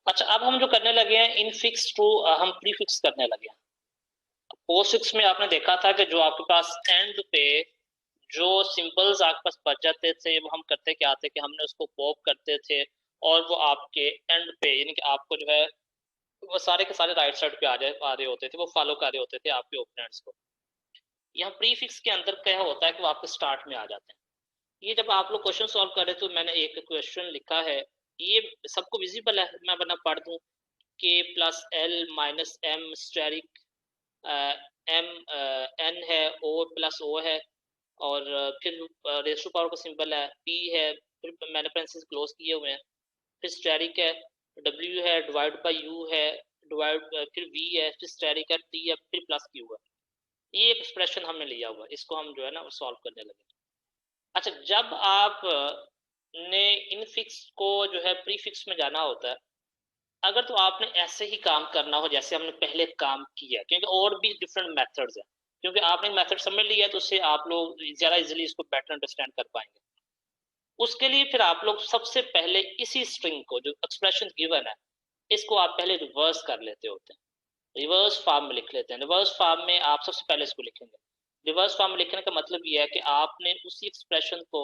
अच्छा, अब हम जो करने लगे हैं इन फिक्स टू हम प्री फिक्स करने लगे हैं। पोस्ट फिक्स में आपने देखा था कि जो आपके पास एंड पे जो सिंबल्स आपके पास बच जाते थे वो हम करते क्या थे कि हमने उसको पॉप करते थे और वो आपके एंड पे यानी कि आपको जो है वो सारे के सारे राइट साइड पे आ रहे होते थे, वो फॉलो कर रहे होते थे आपके ओपोनेंट्स को। यहाँ प्री फिक्स के अंदर क्या होता है कि वो आपके स्टार्ट में आ जाते हैं। ये जब आप लोग क्वेश्चन सॉल्व कर रहे तो मैंने एक क्वेश्चन लिखा है, ये सबको विजिबल है, मैं बना पढ़ दूं। K plus L minus M asterisk M N है, ओ प्लस ओ है, और फिर रेशो पावर का सिंबल है, पी है, फिर मैंने पेंसिल क्लोज किए हुए हैं, फिर स्टेरिक है, डब्ल्यू है, डिवाइड बाई यू है, डिवाइड फिर वी है, फिर स्टेरिक है, टी है, फिर प्लस क्यू है। ये एक एक्सप्रेशन हमने लिया हुआ है, इसको हम जो है ना सॉल्व करने लगे। अच्छा, जब आप ने इन फिक्स को जो है प्री फिक्स में जाना होता है, अगर तो आपने ऐसे ही काम करना हो जैसे हमने पहले काम किया, क्योंकि और भी डिफरेंट मेथड्स हैं, क्योंकि आपने मेथड समझ लिया है तो उससे आप लोग ज़्यादा इजीली इसको बेटर अंडरस्टैंड कर पाएंगे। उसके लिए फिर आप लोग सबसे पहले इसी स्ट्रिंग को जो एक्सप्रेशन गिवन है इसको आप पहले रिवर्स कर लेते होते हैं, रिवर्स फॉर्म में लिख लेते हैं। रिवर्स फॉर्म में आप सबसे पहले इसको लिखेंगे। रिवर्स फॉर्म में लिखने का मतलब ये है कि आपने उसी एक्सप्रेशन को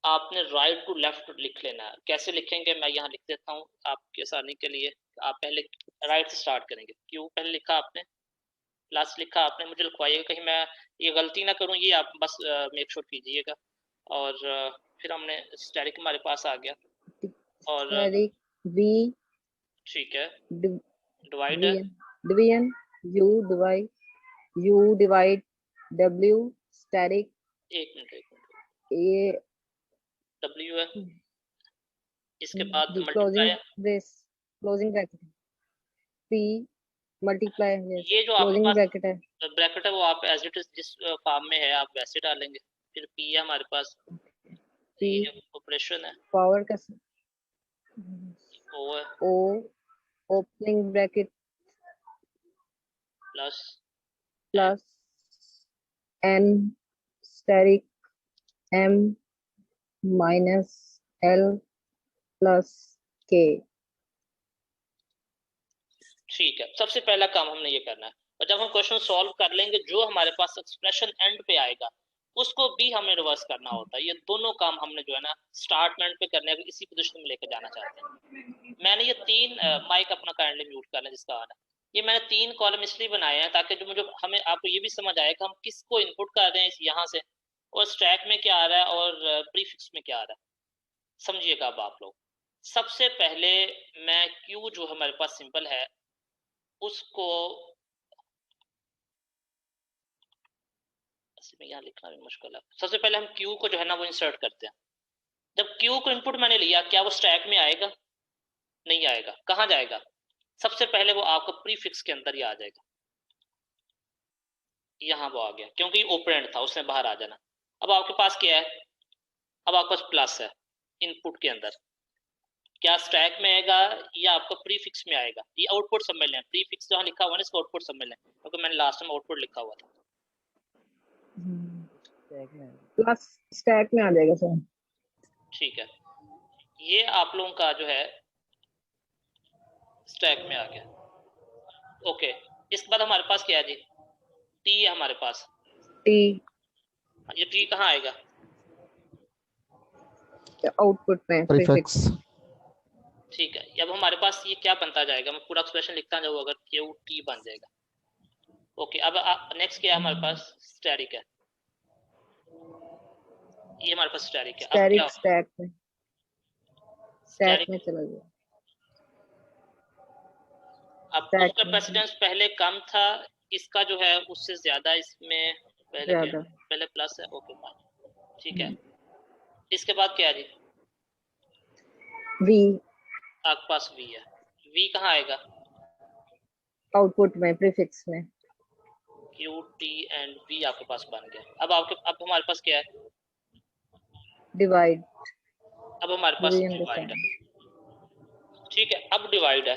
आपने राइट टू लेफ्ट लिख लेना है। कैसे लिखेंगे मैं यहाँ लिख देता हूँ आपकी आसानी के लिए। आप पहले राइट से स्टार्ट करेंगे, क्यों पहले लिखा आपने, प्लस लिखा आपने, मुझे लिखवाइएगा कहीं मैं ये गलती ना करूँ, ये आप बस मेक श्योर कीजिएगा। और फिर हमने स्टैटिक हमारे पास आ गया और स्टैटिक वी, ठीक है, डिवाइड है, division U divide W static, एक मिनट ये डब्ल्यू है, इसके बाद multiply closing brace, closing bracket, P multiply, ये जो आपके क्लोजिंग पास ब्रैकेट है, ब्रैकेट है वो आप एज इट इज जिस फॉर्म में है आप वैसे डालेंगे। फिर पी है हमारे पास, पी ये ऑपरेशन है, पावर का ओ है, O opening bracket plus plus N static M minus L plus K. ठीक है, सबसे पहला काम हमने ये करना है। और जब हम क्वेश्चन सॉल्व कर लेंगे जो हमारे पास एक्सप्रेशन एंड पे आएगा उसको भी हमें रिवर्स करना होता है। ये दोनों काम हमने जो है ना स्टार्ट एंड पे करने हैं, इसी पोजीशन में लेकर जाना चाहते हैं। मैंने ये तीन माइक अपना काइंडली म्यूट कर लें जिसका आ रहा है। ये मैंने तीन कॉलम इसलिए बनाए हैं ताकि जो मुझे हमें आपको ये भी समझ आए कि हम किसको इनपुट कर रहे हैं यहाँ से, और स्टैक में क्या आ रहा है और प्रीफिक्स में क्या आ रहा है। समझिएगा अब आप लोग। सबसे पहले मैं क्यू जो हमारे पास सिंपल है उसको में यहाँ लिखना भी मुश्किल है। सबसे पहले हम क्यू को जो है ना वो इंसर्ट करते हैं। जब क्यू को इनपुट मैंने लिया, क्या वो स्टैक में आएगा? नहीं आएगा। कहाँ जाएगा? सबसे पहले वो आपको प्रीफिक्स के अंदर ही आ जाएगा। यहाँ वो आ गया क्योंकि ओपरेंड था, उसने बाहर आ जाना। अब आपके पास क्या है? अब आपके पास प्लस है इनपुट के अंदर। क्या स्टैक में आएगा या आपका प्रीफिक्स में आएगा? ये आउटपुट समझ लें, प्रीफिक्स जहाँ लिखा हुआ है इसका आउटपुट समझ लें, क्योंकि मैंने लास्ट में आउटपुट लिखा हुआ था। प्लस स्टैक में आ जाएगा सर। ठीक है, ये आप लोगों का जो है स्टैक में आ गया। ओके, इसके बाद हमारे पास क्या है जी? टी है हमारे पास। टी, ये टी कहाँ आएगा? आउटपुट में प्रीफिक्स। ठीक है, अब हमारे पास ये क्या बनता जाएगा, मैं पूरा एक्सप्रेशन लिखता जाऊँ अगर क्यू टी बन जाएगा। ओके, अब नेक्स्ट क्या है हमारे पास? स्टैटिक है, ये हमारे पास स्टैटिक है। अब क्या स्टैक में, स्टैक में स्टैटिक, चला गया। अब उसका प्रेसिडेंस पहले कम था, इसका जो है उससे ज्यादा इसमें पहले क्या है? पहले प्लस है। ओके फाइन, ठीक है। इसके बाद क्या है जी? वी, आपके पास वी है। वी कहाँ आएगा? आउटपुट में, प्रीफिक्स में। क्यू टी एंड वी आपके पास बन गया। अब हमारे पास क्या है? डिवाइड, अब हमारे पास डिवाइड है। ठीक है, अब डिवाइड है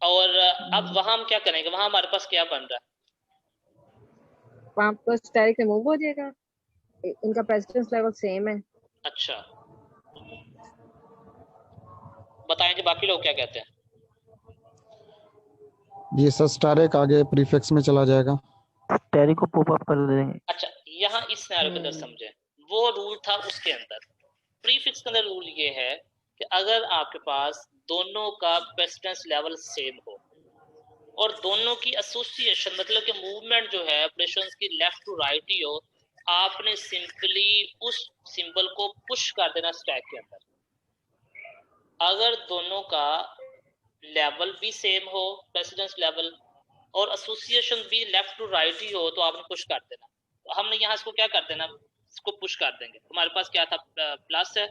और अब वहां हम क्या करेंगे? वहां हमारे पास क्या बन रहा है? वहां पर स्टैटिक रिमूव हो जाएगा, इनका प्रेसिडेंस लेवल सेम है। अच्छा, बताएं जी बाकी लोग क्या कहते हैं। ये सर स्टारिक आगे प्रीफिक्स में चला जाएगा। स्टैरिक को पॉप अप कर देंगे। अच्छा, यहाँ इस सिनेरियो के अंदर समझे, वो रूल था उसके अंदर। प्रीफिक्स के अंदर रूल ये है कि अगर आपके पास दोनों का प्रेसिडेंस लेवल सेम हो और दोनों की एसोसिएशन मतलब कि मूवमेंट जो है ऑपरेशंस की लेफ्ट टू राइट ही हो, आपने सिंपली उस सिंबल को पुश कर देना स्टैक के अंदर। अगर दोनों का लेवल भी सेम हो, प्रेसिडेंस लेवल, और एसोसिएशन भी लेफ्ट टू राइट ही हो, तो आपने पुश कर देना। तो हमने यहाँ इसको क्या कर देना, इसको पुश कर देंगे। हमारे पास क्या था, प्लस है,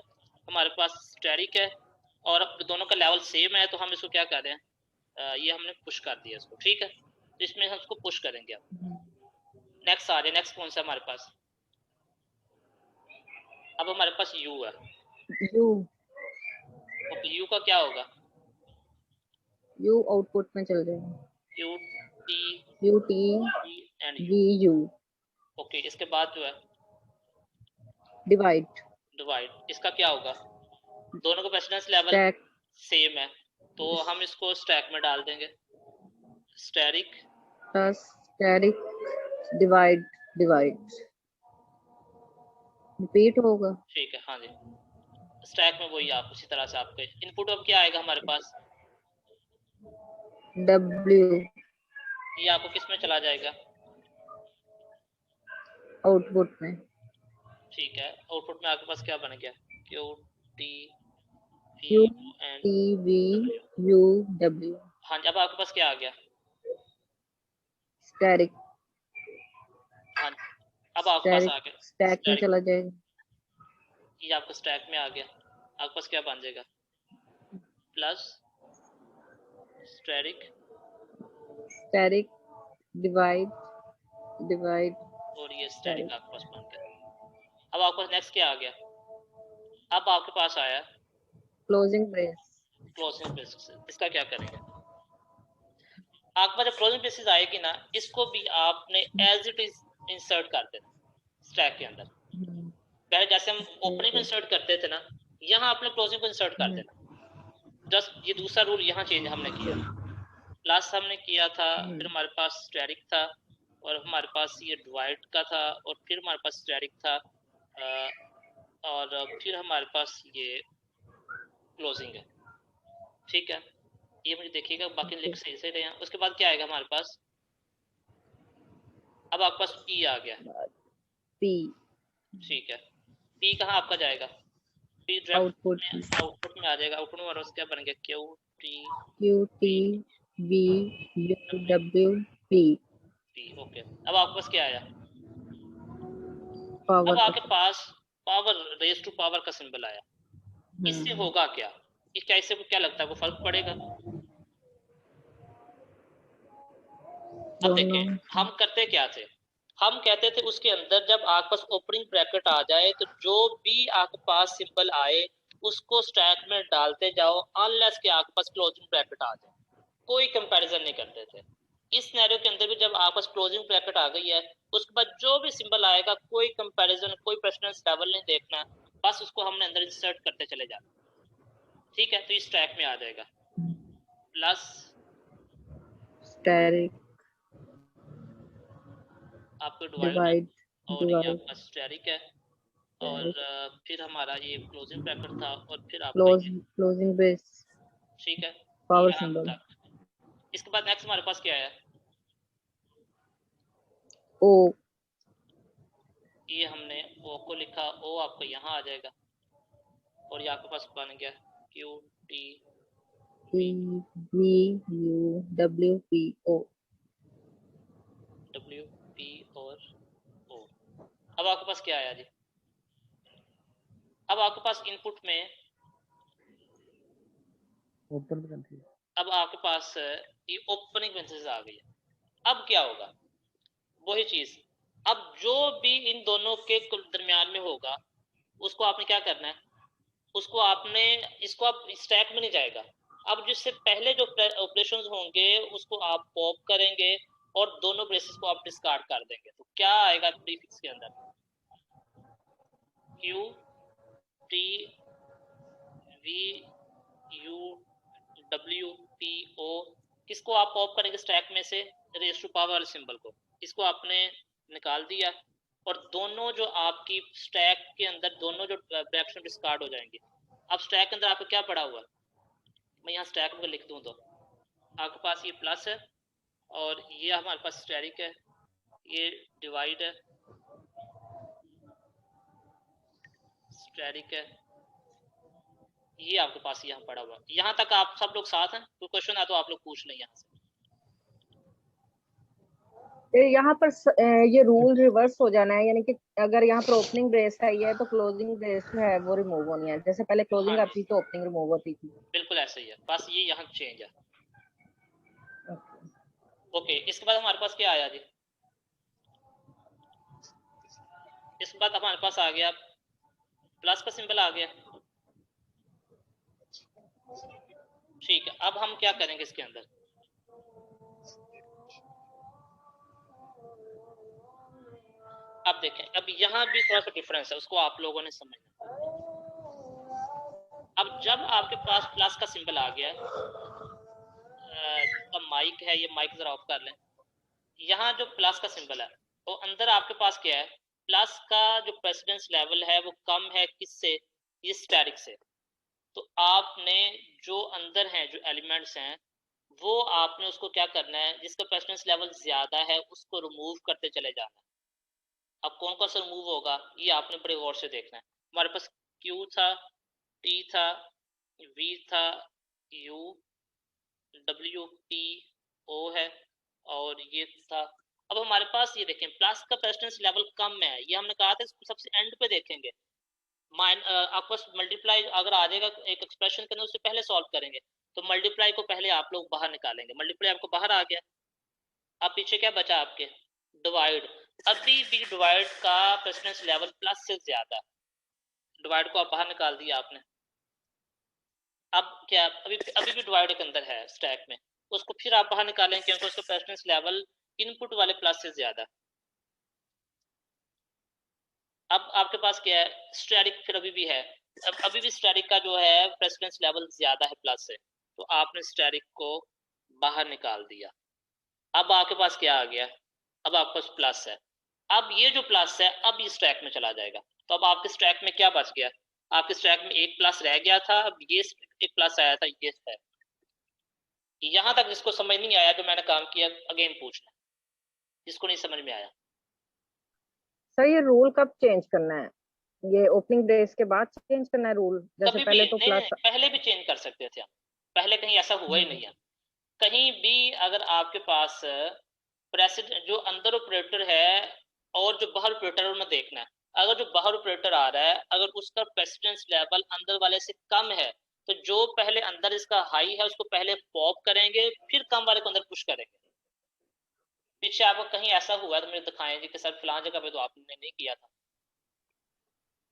हमारे पास स्टेरिक है, और अब दोनों का लेवल सेम है, तो हम इसको क्या कर रहे हैं, ये हमने पुश कर दिया इसको। ठीक है, तो इसमें हम इसको पुश करेंगे। अब नेक्स्ट आ रहे, नेक्स्ट कौन सा हमारे पास, अब हमारे पास यू है। यू ओके, यू का क्या होगा, यू आउटपुट में चल जाएगा। U T U T and V U. Okay, इसके बाद जो है डिवाइड। डिवाइड, इसका क्या होगा, दोनों का प्रेसिडेंस लेवल स्टैक सेम है, तो हम इसको स्टैक में डाल देंगे। Asterisk plus asterisk divide divide repeat होगा। ठीक है, हाँ जी, स्टैक में वही आप उसी तरह से आपके इनपुट अब क्या आएगा हमारे पास, डब्ल्यू ये आपको किस में चला जाएगा, आउटपुट में। ठीक है, आउटपुट में आपके पास क्या बन गया, Q T Q and T V U W. हाँ जी, अब आपके पास क्या आ गया, स्टैरिक। हाँ, अब आपके पास आ गया स्टैक में स्टैरिक, चला जाएगा। ये आपका स्टैक में आ गया। आपके पास क्या बन जाएगा, plus asterisk asterisk divide divide और ये स्टैरिक आपके पास बन गया। अब आपके पास नेक्स्ट क्या आ गया, अब आपके पास आया क्लोजिंग ब्रेस। Closing braces. इसका क्या करेंगे, आपके पास जब क्लोजिंग ब्रेसेस आएगी ना, इसको भी आपने एज इट इज इंसर्ट कर देना स्टैक के अंदर। पहले जैसे हम ओपनिंग को इंसर्ट करते थे ना, यहाँ आपने क्लोजिंग को इंसर्ट कर देना। जस्ट ये दूसरा रूल यहाँ चेंज हमने किया। लास्ट हमने किया था, फिर हमारे पास स्टैरिक था, और हमारे पास ये डिवाइड का था, और फिर हमारे पास स्टैरिक था, और फिर हमारे पास ये क्लोजिंग है। ठीक है, ये मुझे देखिएगा, बाकी लिख सही से रहे हैं। उसके बाद क्या आएगा हमारे पास, अब आपके पास पी आ गया, पी। ठीक है, पी कहाँ आपका जाएगा, पी आउटपुट आउटपुट में आ जाएगा। आउटपुट में क्या बन गया, Q T V U W P. Okay, अब आपके पास क्या आया, पावर। अब आपके पास पावर रेज टू पावर का सिंबल आया। इससे होगा क्या, इसका इससे क्या लगता है, वो फर्क पड़ेगा। अब देखिए हम करते क्या थे, हम कहते थे उसके अंदर जब आपके पास ओपनिंग ब्रैकेट आ जाए, तो जो भी आपके पास सिंबल आए उसको स्टैक में डालते जाओ, अनलेस के आपके पास क्लोजिंग ब्रैकेट आ जाए। कोई कंपैरिजन नहीं करते थे। इस सिनेरियो के अंदर भी जब आपके पास क्लोजिंग ब्रैकेट आ गई है, उसके बाद जो भी सिंबल आएगा कोई कंपैरिजन, कोई प्रेसिडेंस लेवल नहीं देखना, बस उसको हमने अंदर इंसर्ट करते चले जाना। ठीक है, तो इस ट्रैक में आ जाएगा प्लस स्टैरिक आपको डिवाइड और ये आपका स्टैरिक है, और फिर हमारा ये क्लोजिंग ब्रैकेट था, और फिर आपका क्लोजिंग ब्रेस। ठीक है, पावर सिंबल। इसके बाद नेक्स्ट हमारे पास क्या है, ओ। ये हमने ओ को लिखा, ओ आपको यहाँ आ जाएगा, और ये आपके पास बन गया Q T V U W P O और ओ। अब आपके पास क्या आया जी, अब आपके पास इनपुट में अब आपके पास ये ओपनिंग ब्रेसेस आ गई है। अब क्या होगा, वही चीज, अब जो भी इन दोनों के दरमियान में होगा उसको आपने क्या करना है, उसको आपने, इसको आप स्टैक में नहीं जाएगा, अब जिससे पहले जो ऑपरेशंस होंगे उसको आप पॉप करेंगे और दोनों ब्रेसेस को आप डिस्कार्ड कर देंगे। तो क्या आएगा प्रीफिक्स के अंदर, Q T V you WPO, किसको आप पॉप करेंगे स्टैक में से? रेज़ टू पावर वाले सिंबल को, इसको आपने निकाल दिया और दोनों जो आपकी स्टैक के अंदर दोनों जो ब्रैकेट डिस्कार्ड हो जाएंगे। अब स्टैक के अंदर आपको क्या पड़ा हुआ है, मैं यहाँ स्टैक में लिख दूँ तो आपके पास ये प्लस है और ये हमारे पास स्टेरिक है, ये डिवाइड है, स्टेरिक है, ये आपके पास यहाँ पड़ा हुआ। यहाँ तक आप सब लोग साथ हैं? कोई क्वेश्चन है तो आप लोग पूछ लें यहाँ से। यहाँ पर ये रूल रिवर्स हो जाना है, यानी कि अगर यहाँ पर ओपनिंग ब्रेस है ये तो क्लोजिंग ब्रेस जो है वो रिमूव होनी है, जैसे पहले क्लोजिंग हाँ आती तो ओपनिंग रिमूव होती थी। बिल्कुल ऐसे ही है, बस ये यहाँ चेंज है। ओके, इसके बाद हमारे पास क्या आया जी? इसके बाद हमारे पास आ गया प्लस का सिंबल आ गया। ठीक है, अब हम क्या करेंगे इसके अंदर? अब देखें, अब यहाँ भी थोड़ा सा डिफरेंस है, उसको आप लोगों ने समझना। अब जब आपके पास प्लस का सिंबल आ गया, तो माइक है, ये माइक जरा ऑफ कर लें। यहाँ जो प्लस का सिंबल है तो अंदर आपके पास क्या है, प्लस का जो प्रेसिडेंस लेवल है वो कम है किससे? ये स्टैटिक से। तो आपने जो अंदर हैं जो एलिमेंट्स हैं वो आपने उसको क्या करना है, जिसका प्रेसिडेंस लेवल ज्यादा है उसको रिमूव करते चले जाना है। अब कौन कौन सा रिमूव होगा ये आपने बड़े गौर से देखना है। हमारे पास Q था, T था, V था, U, W, P, O है और ये था। अब हमारे पास ये देखें प्लस का प्रेसिडेंस लेवल कम है, ये हमने कहा था इसको सबसे एंड पे देखेंगे। आपको मल्टीप्लाई अगर आ जाएगा एक एक्सप्रेशन करने उससे पहले सॉल्व करेंगे, तो मल्टीप्लाई को पहले आप लोग बाहर निकालेंगे। मल्टीप्लाई आपको बाहर आ गया, अब पीछे क्या बचा आपके? डिवाइड। अभी भी डिवाइड का प्रेसिडेंस लेवल प्लस से ज्यादा है, डिवाइड को आप बाहर निकाल दिया आपने। अब क्या, अभी भी डिवाइड के अंदर है स्टैक में, उसको फिर आप बाहर निकालें क्योंकि उसका प्रेसिडेंस लेवल इनपुट वाले प्लस से ज्यादा है। अब आपके पास क्या है, स्टैटिक फिर अभी भी है, अब अभी भी स्टैटिक का जो है प्रेसिडेंस लेवल ज्यादा है प्लस से, तो आपने स्टैटिक को बाहर निकाल दिया। अब आपके पास क्या आ गया, अब आपके पास प्लस है। अब ये जो प्लस है अब ये स्टैक में चला जाएगा, तो अब आपके स्टैक में क्या बच गया? आपके स्टैक में एक प्लस रह गया था, अब ये एक प्लस आया था, ये है। यहां तक जिसको समझ नहीं आया जो मैंने काम किया अगेन पूछना, जिसको नहीं समझ में आया। सर ये रूल कब चेंज करना है? ये ओपनिंग डेज के बाद चेंज करना है रूल? जैसे कभी पहले भी तो नहीं, प्लस पहले भी चेंज कर सकते थे हम, पहले कहीं ऐसा हुआ ही नहीं है। कहीं भी अगर आपके पास प्रेसिडेंट जो अंदर ऑपरेटर है और जो बाहर ऑपरेटर है उनमें देखना है, अगर जो बाहर ऑपरेटर आ रहा है अगर उसका प्रेसिडेंस लेवल अंदर वाले से कम है तो जो पहले अंदर इसका हाई है उसको पहले पॉप करेंगे फिर कम वाले को अंदर पुश करेंगे। पीछे आपको कहीं ऐसा हुआ है तो मुझे दिखाएं जी कि सर फलां जगह पे तो आपने नहीं किया था।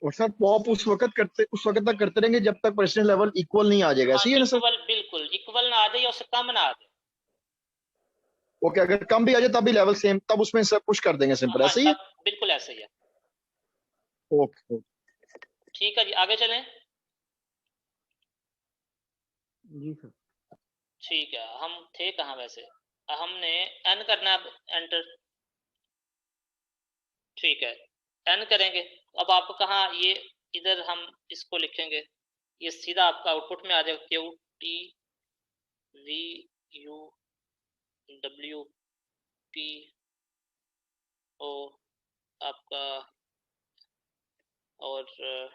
और सर पॉप उस वक्त तक करते रहेंगे जब तक प्रेसिडेंट लेवल इक्वल नहीं आ जाएगा, हाँ ऐसे ही है ना सर? इक्वल, बिल्कुल इक्वल ना आ जाए या उससे कम ना आ जाए। ओके, अगर कम भी आ जाए तब भी लेवल सेम, तब उसमें सब पुश कर देंगे, सिंपल, हाँ ऐसे ही है? बिल्कुल ऐसे ही है। ओके ठीक है जी, आगे चलें। जी सर। ठीक है, हम थे कहाँ वैसे? हमने एन करना है, अब एंटर। ठीक है, एन करेंगे। अब आपको कहाँ ये, इधर हम इसको लिखेंगे, ये सीधा आपका आउटपुट में आ जाएगा Q T V U W P O आपका और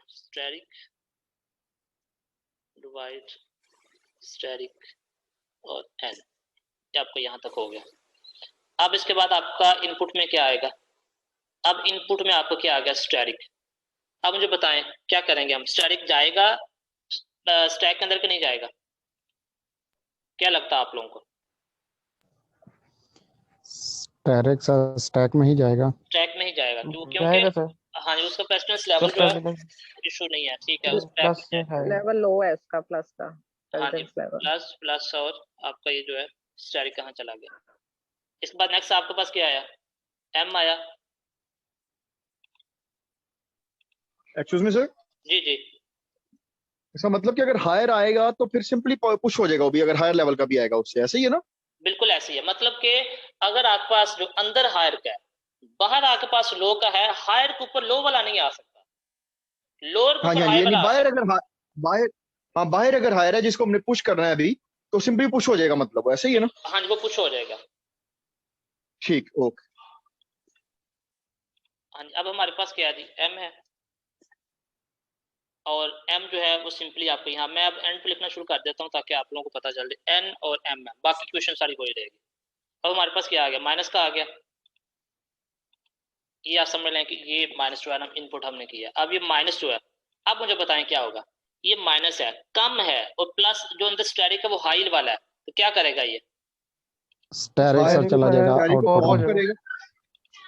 स्टेरिक डिवाइड स्टेरिक और एन, ये आपको यहाँ तक हो गया। अब इसके बाद आपका इनपुट में क्या आएगा? अब इनपुट में आपको क्या आ गया? स्टैटिक। अब मुझे बताएं क्या करेंगे हम? स्टैटिक जाएगा स्टैक के अंदर कि नहीं जाएगा? क्या लगता है आप लोगों को? स्टैरिक स्टैक में ही जाएगा। स्टैक में ही जाएगा क्योंकि जाएगा सर। हाँ जी उसका प्रेसिडेंस लेवल जो है इशू नहीं है। ठीक है, प्लस से है। लेवल लो है उसका, प्लस का हाँ जी प्रेसिडेंस लेवल। प्लस प्लस और आपका ये जो है स्टैटिक कहाँ चला गया? इसके बाद नेक्स्ट आपके पास क्या आया? एम आया। एक्सक्यूज मी सर, जी जी इसका मतलब कि अगर हायर आएगा तो फिर सिंपली पुश हो जाएगा वो भी, अगर हायर लेवल का भी आएगा उससे, ऐसे ही है ना? बिल्कुल ऐसे ही है, मतलब कि अगर आपके पास जो अंदर हायर का है, बाहर आपके पास लो का है, हायर के ऊपर लो वाला नहीं आ सकता, लोअर के हाँ जी ऊपर हाँ जी, हाई यानी वाला आ बाहर जाएगा। अगर बाहर, हाँ बाहर अगर हायर है जिसको हमने पुश करना है अभी, तो सिंपली पुश हो जाएगा, मतलब ऐसे ही है ना? हाँ जी, वो पुश हो जाएगा। ठीक, ओके। हाँ जी, अब हमारे पास क्या है जी, एम है, और एम जो है वो सिंपली आपको यहाँ, मैं अब एंड पे लिखना शुरू कर देता हूँ ताकि आप लोगों को पता चल जाए, एन और एम है, बाकी क्वेश्चन सारी वही रहेगी। अब हमारे पास क्या आ गया, माइनस का आ गया, ये आप समझ लें कि ये माइनस जो है ना इनपुट हमने किया, अब ये माइनस जो है, अब मुझे बताएं क्या होगा, ये माइनस है, कम है, और प्लस जो अंदर स्टेरिक है वो हाई वाला है, तो क्या करेगा ये? स्टेरिक सर Direct चला है, जाएगा टैली को आउटपुट पॉप हो पॉप में। जाएगा। करेगा।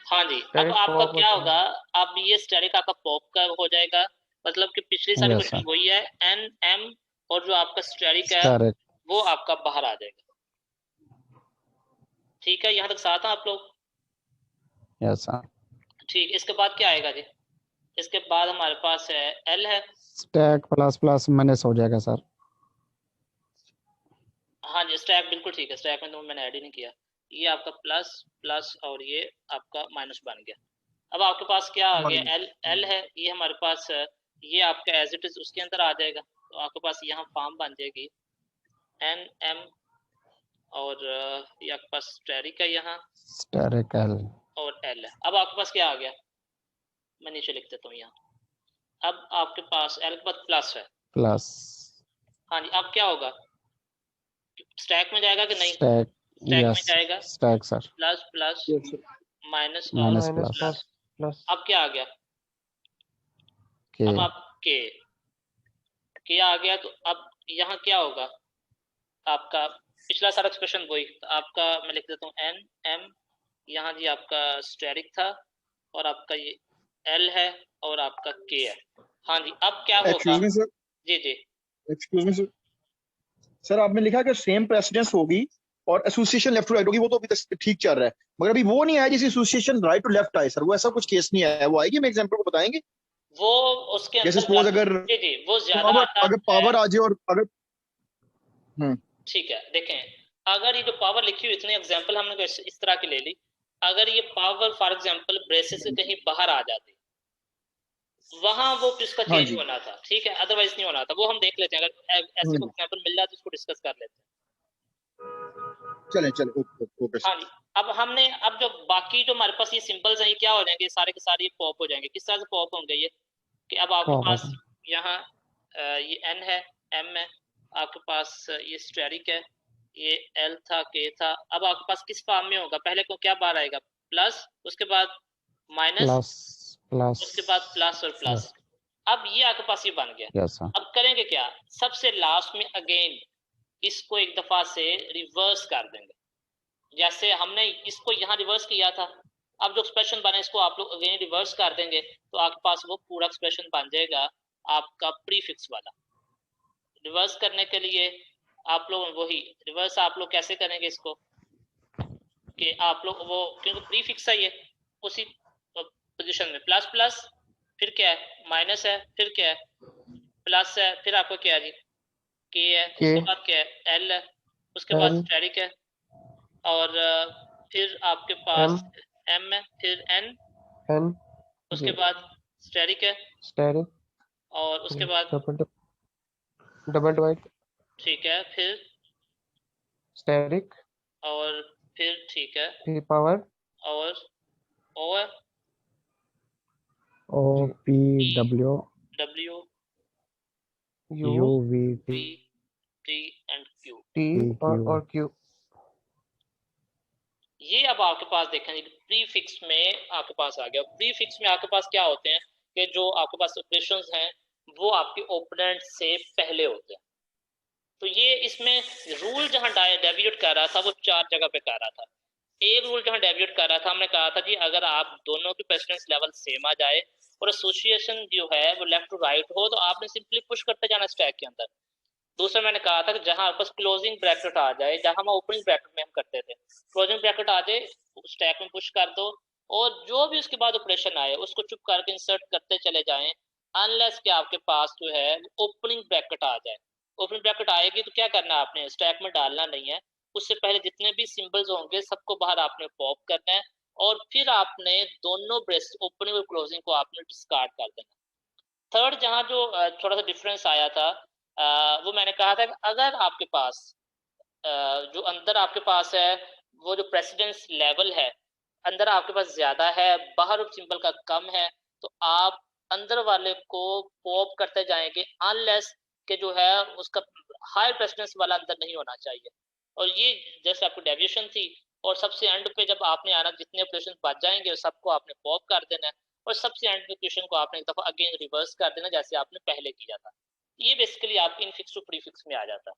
हाँ जी, अब डायरेक्ट आपका पॉप हो क्या जाएगा। होगा, अब ये स्टेरिक आपका पॉप का हो जाएगा, मतलब कि पिछली सारी यस क्वेश्चन सर, वही है, एन एम, और जो आपका स्टेरिक है स्टेरिक। वो आपका बाहर आ जाएगा। ठीक है, यहाँ तक साथ हैं आप लोग? Yes sir. ठीक, इसके बाद क्या आएगा जी, इसके बाद हमारे पास है एल है। स्टैक प्लस प्लस माइनस हो जाएगा सर। हाँ जी, स्टैक बिल्कुल ठीक है, स्टैक में तो मैंने ऐड ही नहीं किया, ये आपका प्लस प्लस और ये आपका माइनस बन गया। अब आपके पास क्या आ गया, एल एल है, ये हमारे पास ये आपका एज इट इज उसके अंदर आ जाएगा, तो आपके पास यहाँ फॉर्म बन जाएगी एन एम, और ये आपके पास स्टेरिक है यहाँ, स्टेरिक एल। और एल है। अब आपके पास क्या आ गया, मैं नीचे लिख देता हूँ यहाँ, अब आपके पास एल के बाद प्लस है। प्लस। हाँ जी, अब क्या होगा, स्टैक में जाएगा कि नहीं? स्टैक। स्टैक में यस जाएगा, stack sir. Plus plus minus और minus minus plus plus plus. Plus. अब क्या आ गया, के। अब आप के आ गया, तो अब यहाँ क्या होगा, आपका पिछला सारा एक्सप्रेशन वही, तो आपका मैं लिख देता हूँ एन एम, यहाँ जी आपका स्टेरिक था, और आपका ये एल है, और आपका के है। हाँ जी, अब क्या होगा, एक्सक्यूज मी सर, जी जी, एक्सक्यूज मी सर, सर आपने लिखा कि सेम प्रेसिडेंस होगी और एसोसिएशन लेफ्ट टू राइट होगी, वो तो अभी तक ठीक चल रहा है, मगर अभी वो नहीं आया जिस एसोसिएशन राइट टू लेफ्ट आए सर, वो ऐसा कुछ केस नहीं आया, वो आएगी, मैं एग्जांपल को बताएंगे? वो उसके जैसे अंदर सपोज अगर जी जी, वो ज्यादा पावर, आता अगर है। पावर आ जाए और अगर ठीक है, देखें, अगर ये जो पावर लिखी हुई इतने एग्जांपल हमने इस तरह की ले ली, अगर ये पावर फॉर एग्जांपल ब्रेसेस से कहीं बाहर आ जाती, वहां वो इसका हाँ चेंज जी, होना था, ठीक है, अदरवाइज नहीं होना था, वो हम देख लेते हैं, अगर ऐसे कोई एग्जांपल मिल जाए तो उसको डिस्कस कर लेते हैं। चले चले, ओके ओके हाँ सर। जी, अब हमने, अब जो बाकी जो हमारे पास ये सिंबल्स हैं, ये क्या हो जाएंगे, सारे के सारे पॉप हो जाएंगे। किस तरह से पॉप होंगे ये, कि अब आपके पास यहाँ ये एन है, एम है, आपके पास ये स्टेरिक है, ये एल था, के था, अब आपके पास किस फॉर्म में होगा, पहले को क्या बार आएगा, प्लस, उसके बाद माइनस, प्लस प्लस। उसके बाद प्लस और प्लस। अब ये आपके पास ये बन गया। Yes sir. अब करेंगे क्या, सबसे लास्ट में अगेन इसको एक दफा से रिवर्स कर देंगे, जैसे हमने इसको यहाँ रिवर्स किया था, अब जो एक्सप्रेशन बने इसको आप लोग अगेन रिवर्स कर देंगे, तो आपके पास वो पूरा एक्सप्रेशन बन जाएगा आपका प्रीफिक्स वाला। रिवर्स करने के लिए आप लोग वही रिवर्स आप लोग कैसे करेंगे इसको, कि आप लोग वो, क्योंकि प्रीफिक्स है ये, उसी पोजीशन में प्लस प्लस, फिर क्या है, माइनस है, फिर क्या है, प्लस है, फिर आपको क्या है जी, के है, उसके बाद क्या है, एल है, उसके बाद स्टेरिक है, और फिर आपके पास एम है, फिर एन, एन, उसके बाद स्टेरिक है, स्टेरिक, और उसके बाद डबल डिवाइड, ठीक है, फिर स्टेरिक, और फिर ठीक है, फिर पावर, और ओ है, O P W W U V V T and Q. T Q. और क्यू। ये अब आपके पास देखें प्रीफिक्स में आपके पास आ गया। प्रीफिक्स में आपके पास क्या होते हैं कि जो आपके पास ऑपरेशंस हैं वो आपके ओपोनेंट से पहले होते हैं। तो ये इसमें रूल जहां डेविएट कर रहा था वो चार जगह पे कर रहा था। एक रूल जहां डेविएट कर रहा था, हमने कहा था जी अगर आप दोनों की प्रेसिडेंस लेवल सेम आ जाए और एसोसिएशन जो है वो लेफ्ट टू राइट हो तो आपने सिंपली पुश करते जाना स्टैक के अंदर। दूसरा मैंने कहा था कि जहां आपके पास क्लोजिंग ब्रैकेट आ जाए, जहां हम ओपनिंग ब्रैकेट में हम करते थे, क्लोजिंग ब्रैकेट आ जाए स्टैक में पुश कर दो और जो भी उसके बाद ऑपरेशन आए उसको चुप करके इंसर्ट करते चले जाएं अनलेस कि आपके पास जो है ओपनिंग ब्रैकेट आ जाए। ओपनिंग ब्रैकेट आएगी तो क्या करना है आपने, स्टैक में डालना नहीं है, उससे पहले जितने भी सिंबल्स होंगे सबको बाहर आपने पॉप करना है और फिर आपने दोनों ब्रेस ओपनिंग और क्लोजिंग को आपने डिस्कार्ड कर देना। थर्ड जहां जो थोड़ा सा डिफरेंस आया था वो मैंने कहा था कि अगर आपके पास जो अंदर आपके पास है वो जो प्रेसिडेंस लेवल है अंदर आपके पास ज्यादा है, बाहर सिंबल का कम है, तो आप अंदर वाले को पॉप करते जाएंगे अनलेस के जो है उसका हाई प्रेसिडेंस वाला अंदर नहीं होना चाहिए। और ये जैसे आपको डेविएशन थी, और सबसे एंड पे जब आपने आना जितने ऑपरेशन बच जाएंगे सबको आपने पॉप कर देना है और सबसे एंड पे क्वेश्चन को आपने एक दफा अगेन रिवर्स कर देना जैसे आपने पहले किया था। ये बेसिकली आप इनफिक्स टू प्रीफिक्स में आ जाता है।